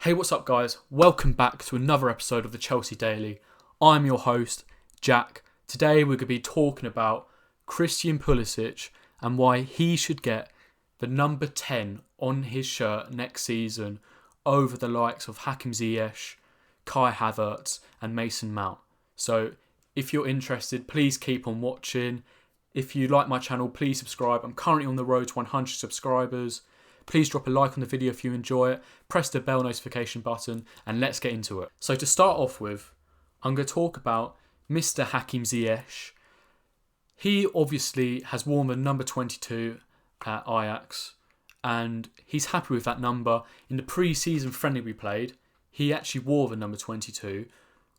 Hey, what's up, guys? Welcome back to another episode of the Chelsea Daily. I'm your host, Jack. Today we're going to be talking about Christian Pulisic and why he should get the number 10 on his shirt next season over the likes of Hakim Ziyech, Kai Havertz and Mason Mount. So if you're interested, please keep on watching. If you like my channel, please subscribe. I'm currently on the road to 100 subscribers. Please drop a like on the video if you enjoy it, press the bell notification button, and let's get into it. So to start off with, I'm going to talk about Mr. Hakim Ziyech. He obviously has worn the number 22 at Ajax, and he's happy with that number. In the pre-season friendly we played, he actually wore the number 22.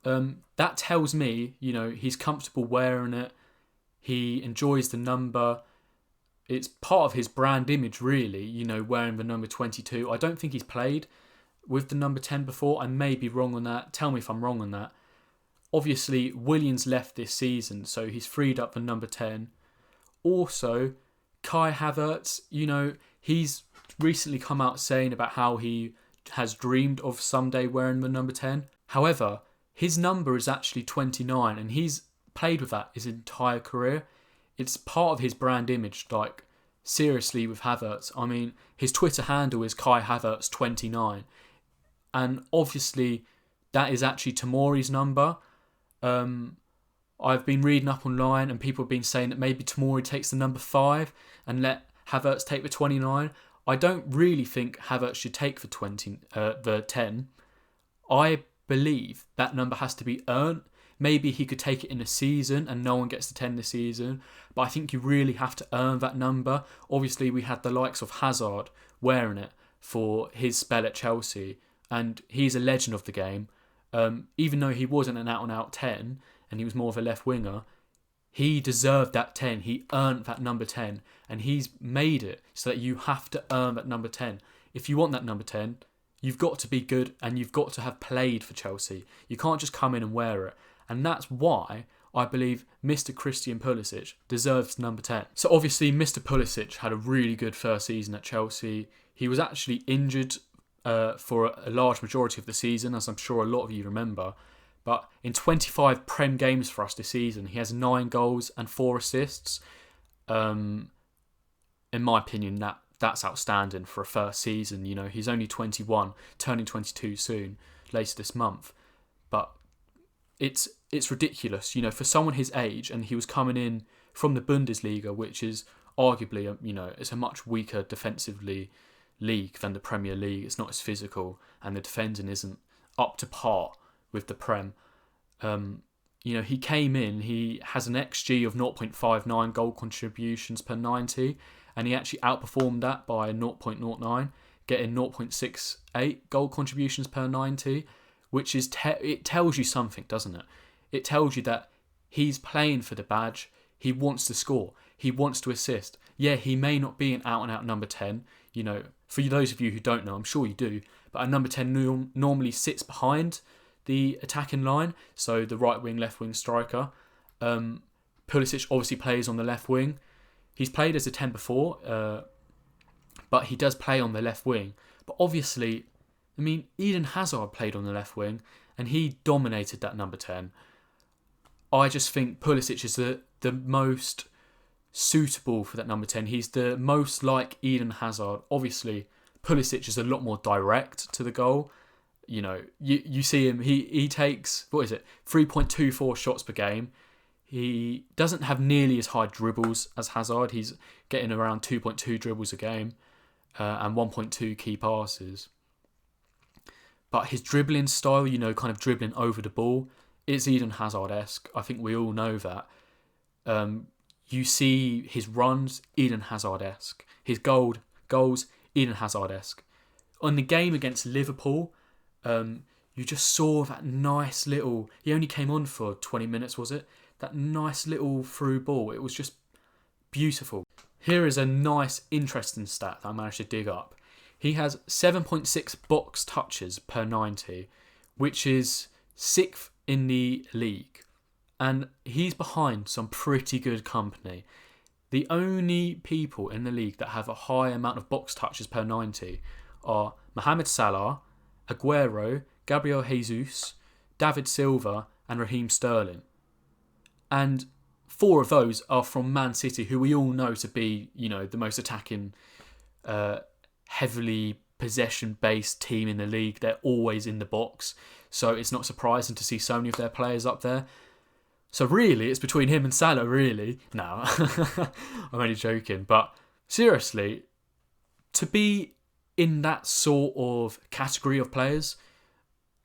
That tells me, he's comfortable wearing it. He enjoys the number. It's part of his brand image, really, wearing the number 22. I don't think he's played with the number 10 before. I may be wrong on that. Tell me if I'm wrong on that. Obviously, Williams left this season, so he's freed up the number 10. Also, Kai Havertz, he's recently come out saying about how he has dreamed of someday wearing the number 10. However, his number is actually 29, and he's played with that his entire career. It's part of his brand image, seriously, with Havertz. I mean, his Twitter handle is Kai Havertz 29. And obviously, that is actually Tomori's number. I've been reading up online and people have been saying that maybe Tomori takes the number 5 and let Havertz take the 29. I don't really think Havertz should take the 10. I believe that number has to be earned. Maybe he could take it in a season and no one gets the 10 this season. But I think you really have to earn that number. Obviously, we had the likes of Hazard wearing it for his spell at Chelsea. And he's a legend of the game. Even though he wasn't an out-and-out 10 and he was more of a left winger, he deserved that 10. He earned that number 10. And he's made it so that you have to earn that number 10. If you want that number 10, you've got to be good and you've got to have played for Chelsea. You can't just come in and wear it. And that's why I believe Mr. Christian Pulisic deserves number 10. So obviously Mr. Pulisic had a really good first season at Chelsea. He was actually injured for a large majority of the season, as I'm sure a lot of you remember. But in 25 Prem games for us this season, he has 9 goals and 4 assists. In my opinion, that's outstanding for a first season. He's only 21, turning 22 soon, later this month. But it's ridiculous, for someone his age, and he was coming in from the Bundesliga, which is arguably, it's a much weaker defensively league than the Premier League. It's not as physical, and the defending isn't up to par with the Prem. He came in, he has an XG of 0.59 goal contributions per 90, and he actually outperformed that by 0.09, getting 0.68 goal contributions per 90. Which is, it tells you something, doesn't it? It tells you that he's playing for the badge. He wants to score. He wants to assist. Yeah, he may not be an out-and-out number 10. For those of you who don't know, I'm sure you do. But a number 10 normally sits behind the attacking line. So the right wing, left wing striker. Pulisic obviously plays on the left wing. He's played as a 10 before. But he does play on the left wing. But obviously, Eden Hazard played on the left wing and he dominated that number 10. I just think Pulisic is the most suitable for that number 10. He's the most like Eden Hazard. Obviously, Pulisic is a lot more direct to the goal. You see him, he takes, 3.24 shots per game. He doesn't have nearly as high dribbles as Hazard. He's getting around 2.2 dribbles a game and 1.2 key passes. But his dribbling style, kind of dribbling over the ball, is Eden Hazard-esque. I think we all know that. You see his runs, Eden Hazard-esque. His goals, Eden Hazard-esque. On the game against Liverpool, you just saw that nice little... He only came on for 20 minutes, was it? That nice little through ball. It was just beautiful. Here is a nice, interesting stat that I managed to dig up. He has 7.6 box touches per 90, which is 6th in the league. And he's behind some pretty good company. The only people in the league that have a high amount of box touches per 90 are Mohamed Salah Aguero, Gabriel Jesus, David Silva and Raheem Sterling. And 4 of those are from Man City, who we all know to be, the most attacking, heavily possession-based team in the league. They're always in the box. So it's not surprising to see so many of their players up there. So really, it's between him and Salah, really. No, I'm only joking. But seriously, to be in that sort of category of players,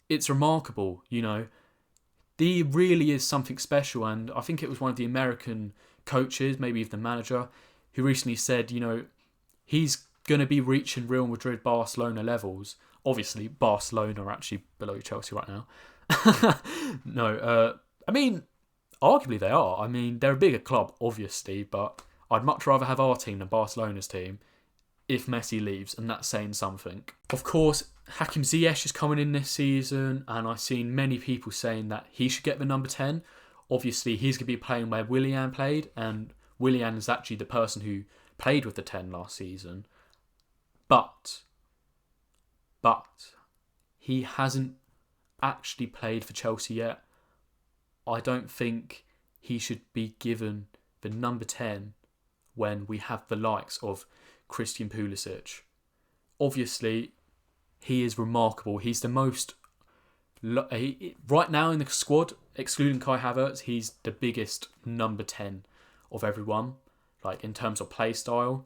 it's remarkable, He really is something special. And I think it was one of the American coaches, maybe even the manager, who recently said, he's going to be reaching Real Madrid, Barcelona levels. Obviously, Barcelona are actually below Chelsea right now. No, arguably they are. They're a bigger club, obviously, but I'd much rather have our team than Barcelona's team if Messi leaves, and that's saying something. Of course, Hakim Ziyech is coming in this season, and I've seen many people saying that he should get the number 10. Obviously, he's going to be playing where Willian played, and Willian is actually the person who played with the 10 last season. But he hasn't actually played for Chelsea yet. I don't think he should be given the number 10 when we have the likes of Christian Pulisic. Obviously, he is remarkable. He's the most... right now in the squad, excluding Kai Havertz, he's the biggest number 10 of everyone. In terms of play style,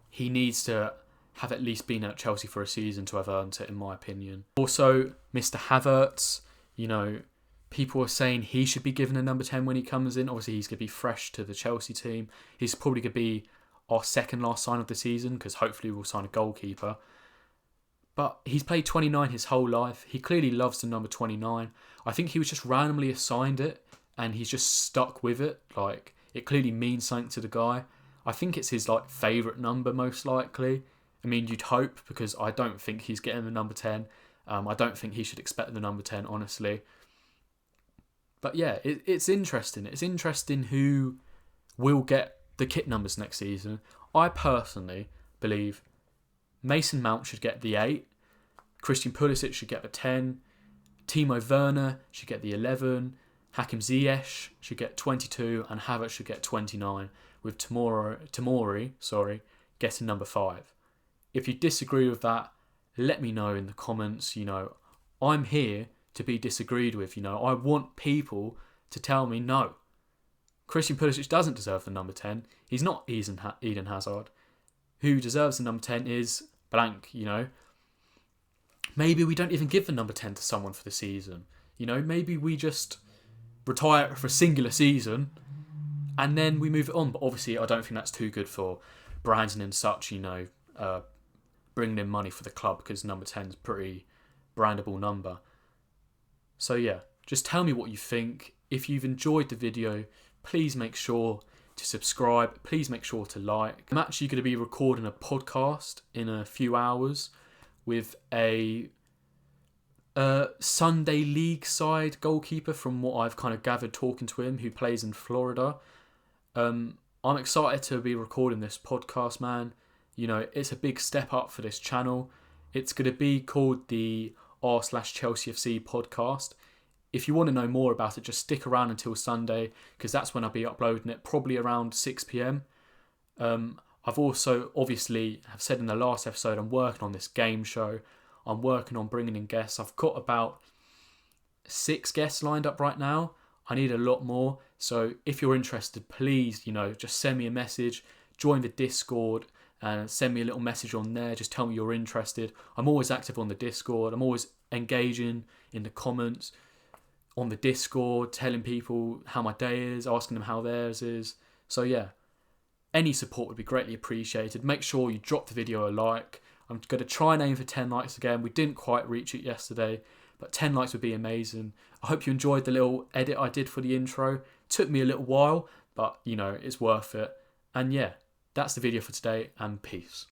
he needs to have at least been at Chelsea for a season to have earned it, in my opinion. Also, Mr. Havertz, people are saying he should be given a number 10 when he comes in. Obviously, he's going to be fresh to the Chelsea team. He's probably going to be our second last sign of the season, because hopefully we'll sign a goalkeeper. But he's played 29 his whole life. He clearly loves the number 29. I think he was just randomly assigned it, and he's just stuck with it. It clearly means something to the guy. I think it's his favourite number, most likely. You'd hope, because I don't think he's getting the number 10. I don't think he should expect the number 10, honestly. But yeah, it's interesting. It's interesting who will get the kit numbers next season. I personally believe Mason Mount should get the 8. Christian Pulisic should get the 10. Timo Werner should get the 11. Hakim Ziyech should get 22. And Havertz should get 29. With Tomori getting number 5. If you disagree with that, let me know in the comments. I'm here to be disagreed with. I want people to tell me, no, Christian Pulisic doesn't deserve the number 10. He's not Eden Hazard. Who deserves the number 10 is blank, Maybe we don't even give the number 10 to someone for the season. Maybe we just retire it for a singular season and then we move it on. But obviously, I don't think that's too good for branding and such, bringing in money for the club, because number 10 is a pretty brandable number. So yeah, just tell me what you think. If you've enjoyed the video, please make sure to subscribe. Please make sure to like. I'm actually going to be recording a podcast in a few hours with a Sunday League side goalkeeper, from what I've kind of gathered talking to him, who plays in Florida. I'm excited to be recording this podcast, man. It's a big step up for this channel. It's going to be called the r/Chelsea FC podcast. If you want to know more about it, just stick around until Sunday, because that's when I'll be uploading it, probably around 6 p.m. I've also, obviously, have said in the last episode, I'm working on this game show. I'm working on bringing in guests. I've got about 6 guests lined up right now. I need a lot more. So if you're interested, please, just send me a message, join the Discord, and send me a little message on there. Just tell me you're interested. I'm always active on the Discord. I'm always engaging in the comments on the Discord, telling people how my day is, asking them how theirs is. So yeah, any support would be greatly appreciated. Make sure you drop the video a like. I'm going to try and aim for 10 likes again. We didn't quite reach it yesterday, but 10 likes would be amazing. I hope you enjoyed the little edit I did for the intro. Took me a little while, but it's worth it. And yeah, that's the video for today, and peace.